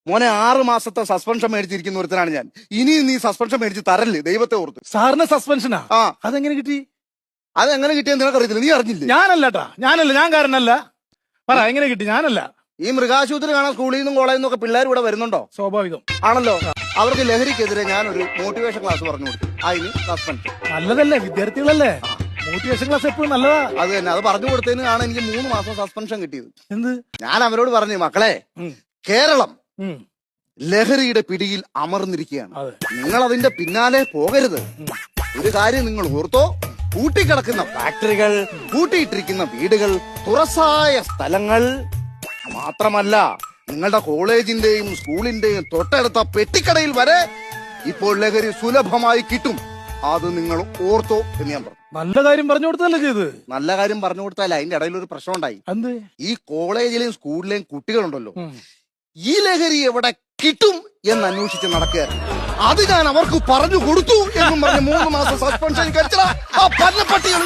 മോനെ 6 മാസത്തെ സസ്പെൻഷൻ മേടിച്ചിരിക്കുന്ന ഒരുത്തനാണ് ഞാൻ. ഇനിയും നീ സസ്പെൻഷൻ മേടിച്ച് തരല്ലേ, ദൈവത്തെ ഓർത്ത്. സാറിന് സസ്പെൻഷനാ? ആ, അതെങ്ങനെ കിട്ടി? അതെങ്ങനെ കിട്ടിയെന്ന് നിനക്ക് അറിയത്തില്ല, നീ അറിഞ്ഞില്ലേ? ഞാനല്ലട്ടാ, ഞാൻ കാരനല്ല. പറ, എങ്ങനെ കിട്ടി? ഞാനല്ല. ഈ മൃഗാശുപത്രി കാണാൻ സ്കൂളിൽ നിന്നും കോളേജിൽ നിന്നും ഒക്കെ പിള്ളേർ ഇവിടെ വരുന്നുണ്ടോ? സ്വാഭാവികം ആണല്ലോ. അവർക്ക് ലഹരിക്കെതിരെ ഞാനൊരു മോട്ടിവേഷൻ ക്ലാസ് പറഞ്ഞു കൊടുത്തു. അതിന് സസ്പെൻഷൻ. നല്ലതല്ലേ, വിദ്യാർത്ഥികളല്ലേ, മോട്ടിവേഷൻ ക്ലാസ് എപ്പോഴും നല്ലതാ. അത് തന്നെ, അത് പറഞ്ഞു കൊടുത്തതിനാണ് എനിക്ക് 3 മാസം സസ്പെൻഷൻ കിട്ടിയത്. എന്ത്? ഞാൻ അവരോട് പറഞ്ഞു, മക്കളെ, കേരളം ലഹരിയുടെ പിടിയിൽ അമർന്നിരിക്കുകയാണ്. നിങ്ങൾ അതിന്റെ പിന്നാലെ പോകരുത്. ഒരു കാര്യം നിങ്ങൾ ഓർത്തോ, കൂട്ടിക്കിടക്കുന്ന ഫാക്ടറികൾ, കൂട്ടിയിട്ടിരിക്കുന്ന വീടുകൾ, തുറസായ സ്ഥലങ്ങൾ മാത്രമല്ല, നിങ്ങളുടെ കോളേജിന്റെയും സ്കൂളിന്റെയും തൊട്ടടുത്ത പെട്ടിക്കടയിൽ വരെ ഇപ്പോൾ ലഹരി സുലഭമായി കിട്ടും. അത് നിങ്ങൾ ഓർത്തോ എന്ന് ഞാൻ പറഞ്ഞു. നല്ല കാര്യം പറഞ്ഞു കൊടുത്തല്ലേ ചെയ്ത്? നല്ല കാര്യം പറഞ്ഞു കൊടുത്താലേ അതിന്റെ ഇടയിൽ ഒരു പ്രശ്നം ഉണ്ടായി. എന്ത്? ഈ കോളേജിലെയും സ്കൂളിലെയും കുട്ടികളുണ്ടല്ലോ, ഈ ലഹരി എവിടെ കിട്ടും എന്ന് അന്വേഷിച്ച് നടക്കുകയായിരുന്നു. അത് ഞാൻ അവർക്ക് പറഞ്ഞു കൊടുത്തു എന്നും പറഞ്ഞ് 3 മാസം സസ്പെൻഷൻ കഴിച്ചടാ ആ പന്നപ്പട്ടികൾ.